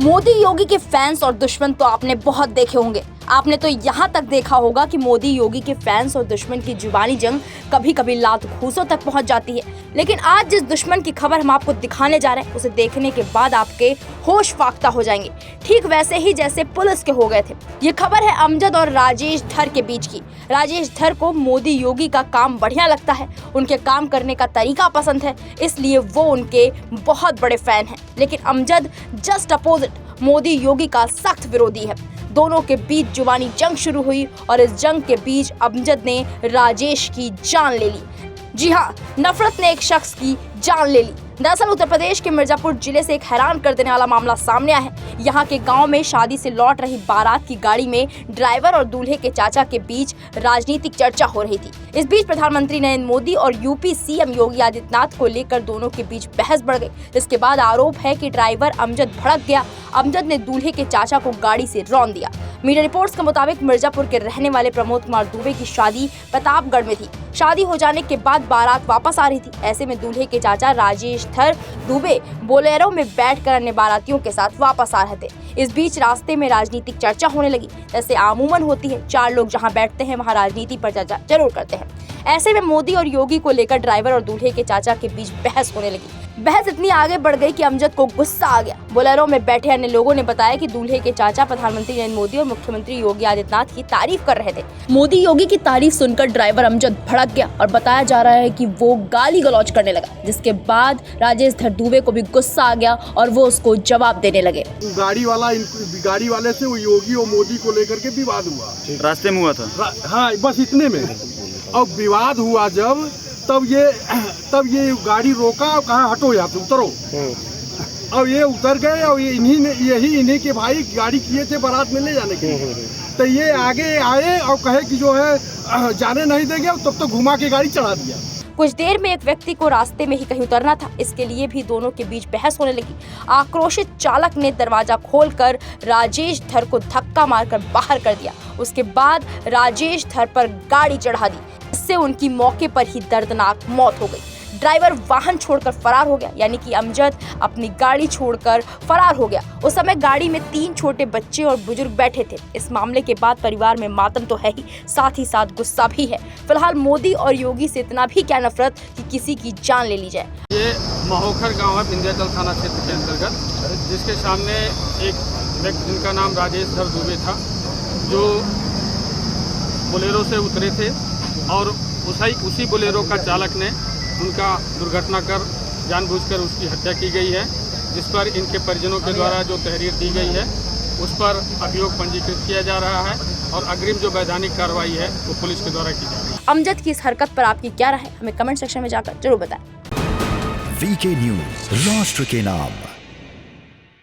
मोदी योगी के फैंस और दुश्मन तो आपने बहुत देखे होंगे। आपने तो यहाँ तक देखा होगा कि मोदी योगी के फैंस और दुश्मन की जुबानी जंग कभी कभी लात घूंसों तक पहुँच जाती है। लेकिन आज जिस दुश्मन की खबर हम आपको दिखाने जा रहे हैं, उसे देखने के बाद आपके होश फाख्ता हो जाएंगे, ठीक वैसे ही जैसे पुलिस के हो गए थे। ये खबर है अमजद और राजेश धर के बीच की। राजेश धर को मोदी योगी का काम बढ़िया लगता है, उनके काम करने का तरीका पसंद है, इसलिए वो उनके बहुत बड़े फैन हैं। लेकिन अमजद जस्ट अपोजिट, मोदी योगी का सख्त विरोधी है। दोनों के बीच जुबानी जंग शुरू हुई और इस जंग के बीच अमजद ने राजेश की जान ले ली। जी हाँ, नफरत ने एक शख्स की जान ले ली। दरअसल उत्तर प्रदेश के मिर्जापुर जिले से एक हैरान कर देने वाला मामला सामने आया है। यहाँ के गांव में शादी से लौट रही बारात की गाड़ी में ड्राइवर और दूल्हे के चाचा के बीच राजनीतिक चर्चा हो रही थी। इस बीच प्रधानमंत्री नरेंद्र मोदी और यूपी सीएम योगी आदित्यनाथ को लेकर दोनों के बीच बहस बढ़ गई। इसके बाद आरोप है कि ड्राइवर अमजद भड़क गया। अमजद ने दूल्हे के चाचा को गाड़ी से रौंद दिया। मीडिया रिपोर्ट्स के मुताबिक मिर्जापुर के रहने वाले प्रमोद कुमार दुबे की शादी प्रतापगढ़ में थी। शादी हो जाने के बाद बारात वापस आ रही थी। ऐसे में दूल्हे के चाचा राजेश धर दुबे बोलेरो में बैठकर अन्य बारातियों के साथ वापस आ रहे थे। इस बीच रास्ते में राजनीतिक चर्चा होने लगी। जैसे आमूमन होती है, चार लोग जहां बैठते हैं वहां राजनीति पर चर्चा जरूर करते हैं। ऐसे में मोदी और योगी को लेकर ड्राइवर और दूल्हे के चाचा के बीच बहस होने लगी। बहस इतनी आगे बढ़ गई कि अमजद को गुस्सा आ गया। बोलेरो में बैठे अन्य लोगों ने बताया कि दूल्हे के चाचा प्रधानमंत्री नरेंद्र मोदी और मुख्यमंत्री योगी आदित्यनाथ की तारीफ कर रहे थे। मोदी योगी की तारीफ सुनकर ड्राइवर अमजद भड़क गया और बताया जा रहा है कि वो गाली गलौज करने लगा, जिसके बाद राजेश धर दुबे को भी गुस्सा आ गया और वो उसको जवाब देने लगे। गाड़ी वाले से वो योगी और मोदी को लेकर के विवाद हुआ, रास्ते में हुआ था। हाँ, बस इतने में। अब विवाद हुआ जब तब ये गाड़ी रोका और कहा हटो यहाँ से, उतरो। अब ये उतर गए और इन्हीं के भाई गाड़ी किए थे बारात में ले जाने के। तो ये आगे आए और कहे कि जो है जाने नहीं देंगे, तब तो घुमा के गाड़ी चढ़ा दिया। कुछ देर में एक व्यक्ति को रास्ते में ही कहीं उतरना था, इसके लिए भी दोनों के बीच बहस होने लगी। आक्रोशित चालक ने दरवाजा खोलकर राजेश धर को धक्का मारकर बाहर कर दिया। उसके बाद राजेश धर पर गाड़ी चढ़ा दी, इससे उनकी मौके पर ही दर्दनाक मौत हो गई। ड्राइवर वाहन छोड़कर फरार हो गया, यानी कि अमजद अपनी गाड़ी छोड़कर फरार हो गया। उस समय गाड़ी में 3 छोटे बच्चे और बुजुर्ग बैठे थे। इस मामले के बाद परिवार में मातम तो है ही, साथ गुस्सा भी है। फिलहाल मोदी और योगी से इतना भी क्या नफरत कि किसी की जान ले ली जाए। ये महोखर गांव है, विंध्याचल थाना क्षेत्र के अंतर्गत, जिसके सामने एक व्यक्ति जिनका नाम राजेश धर दुबे था, जो बोलेरो से उतरे थे और उसी बोलेरो का चालक ने उनका दुर्घटना कर जानबूझकर उसकी हत्या की गई है, जिस पर इनके परिजनों के द्वारा जो तहरीर दी गई है उस पर अभियोग पंजीकृत किया जा रहा है और अग्रिम जो वैधानिक कार्रवाई है वो पुलिस के द्वारा की जाएगी। अमजद की इस हरकत पर आपकी क्या राय है, हमें कमेंट सेक्शन में जाकर जरूर बताएं। वीके न्यूज़, राष्ट्र के नाम।